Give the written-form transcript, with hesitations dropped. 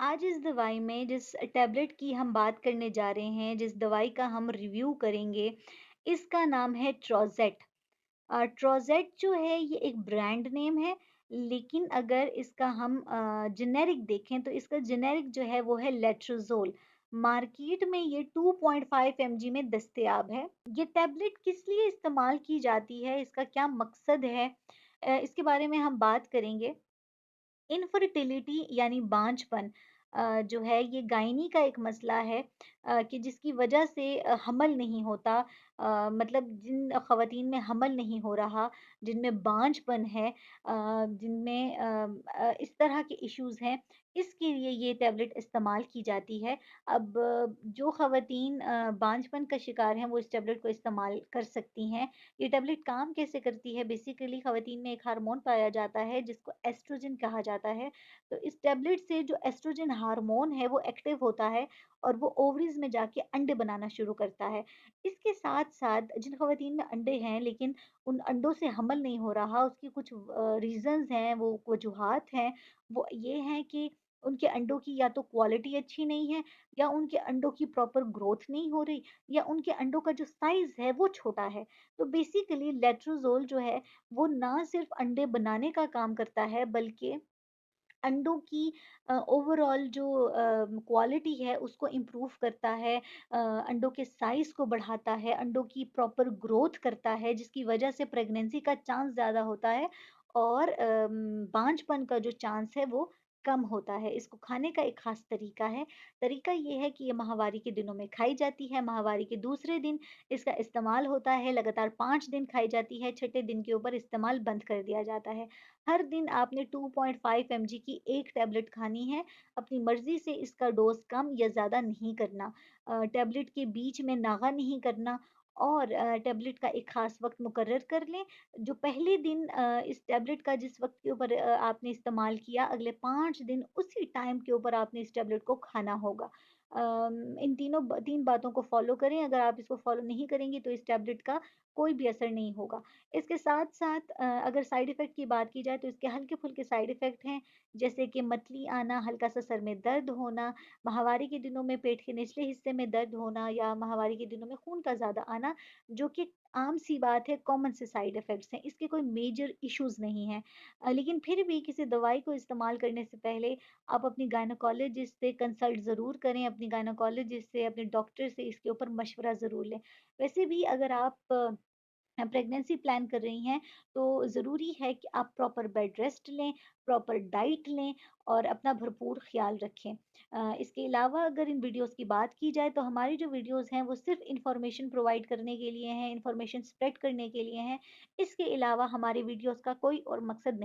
आज इस दवाई में जिस टैबलेट की हम बात करने जा रहे हैं, जिस दवाई का हम रिव्यू करेंगे, इसका नाम है ट्रोजेट। ट्रोजेट जो है ये एक ब्रांड नेम है, लेकिन अगर इसका हम जेनेरिक देखें तो इसका जेनेरिक जो है वो है लेट्रोजोल। मार्केट में ये 2.5 mg में दस्तयाब है। ये टैबलेट किस लिए इस्तेमाल की जाती है, इसका क्या मकसद है, इसके बारे में हम बात करेंगे। इनफर्टिलिटी यानी बांझपन जो है ये गायनी का एक मसला है, कि जिसकी वजह से हमल नहीं होता। मतलब जिन खवातीन में हमल नहीं हो रहा, जिनमें बांझपन है, जिनमें इस तरह के इश्यूज हैं, इसके लिए ये टैबलेट इस्तेमाल की जाती है। अब जो खवातीन बांझपन का शिकार हैं वो इस टैबलेट को इस्तेमाल कर सकती हैं। ये टैबलेट काम कैसे करती है? बेसिकली खवातीन में एक हार्मोन पाया जाता है जिसको एस्ट्रोजन कहा जाता है। तो इस टैबलेट से जो एस्ट्रोजन हार्मोन है वो एक्टिव होता है और वो ओवरीज में जाके अंडे बनाना शुरू करता है। इसके साथ साथ जिन खवातीन में अंडे हैं लेकिन उन अंडों से हमल नहीं हो रहा, उसकी कुछ रीजंस हैं, वो वजूहात हैं। वो ये हैं कि उनके अंडों की या तो क्वालिटी अच्छी नहीं है, या उनके अंडों की प्रॉपर ग्रोथ नहीं हो रही, या उनके अंडों का जो साइज है वो छोटा है। तो बेसिकली लेट्रोजोल जो है वो ना सिर्फ अंडे बनाने का काम करता है, बल्कि अंडों की ओवरऑल जो क्वालिटी है उसको इम्प्रूव करता है, अंडों के साइज को बढ़ाता है, अंडों की प्रॉपर ग्रोथ करता है, जिसकी वजह से प्रेगनेंसी का चांस ज़्यादा होता है और बांझपन का जो चांस है वो कम होता है। इसको खाने का एक खास तरीका है। तरीका ये है कि ये माहवारी के दिनों में खाई जाती है। माहवारी के दूसरे दिन इसका इस्तेमाल होता है। लगातार 5 दिन खाई जाती है। छठे दिन के ऊपर इस्तेमाल बंद कर दिया जाता है। हर दिन आपने 2.5 mg की एक टैबलेट खानी है। अपनी मर्जी से इसका डोज कम या ज़्यादा नहीं करना। टैबलेट के बीच में नागा नहीं करना, और टैबलेट का एक खास वक्त मुकर्रर कर लें। जो पहले दिन इस टैबलेट का जिस वक्त के ऊपर आपने इस्तेमाल किया, अगले 5 दिन उसी टाइम के ऊपर आपने इस टैबलेट को खाना होगा। इन तीन बातों को फॉलो करें। अगर आप इसको फॉलो नहीं करेंगे तो इस टैबलेट का कोई भी असर नहीं होगा। इसके साथ साथ अगर साइड इफ़ेक्ट की बात की जाए तो इसके हल्के-फुल्के साइड इफ़ेक्ट हैं, जैसे कि मतली आना, हल्का-सा सर में दर्द होना, माहवारी के दिनों में पेट के निचले हिस्से में दर्द होना, या माहवारी के दिनों में खून का ज़्यादा आना, जो कि आम सी बात है, कॉमन से साइड इफ़ेक्ट्स हैं। इसके कोई मेजर इश्यूज़ नहीं हैं। लेकिन फिर भी किसी दवाई को इस्तेमाल करने से पहले आप अपनी गायनेकोलॉजिस्ट से कंसल्ट ज़रूर करें, अपनी गायनेकोलॉजिस्ट से, अपने डॉक्टर से इसके ऊपर मशवरा ज़रूर लें। वैसे भी अगर आप प्रेगनेंसी प्लान कर रही हैं तो ज़रूरी है कि आप प्रॉपर बेड रेस्ट लें, प्रॉपर डाइट लें और अपना भरपूर ख्याल रखें। इसके अलावा अगर इन वीडियोस की बात की जाए तो हमारी जो वीडियोस हैं वो सिर्फ इंफॉर्मेशन प्रोवाइड करने के लिए हैं, इंफॉर्मेशन स्प्रेड करने के लिए हैं। इसके अलावा हमारी वीडियोस का कोई और मकसद नहीं।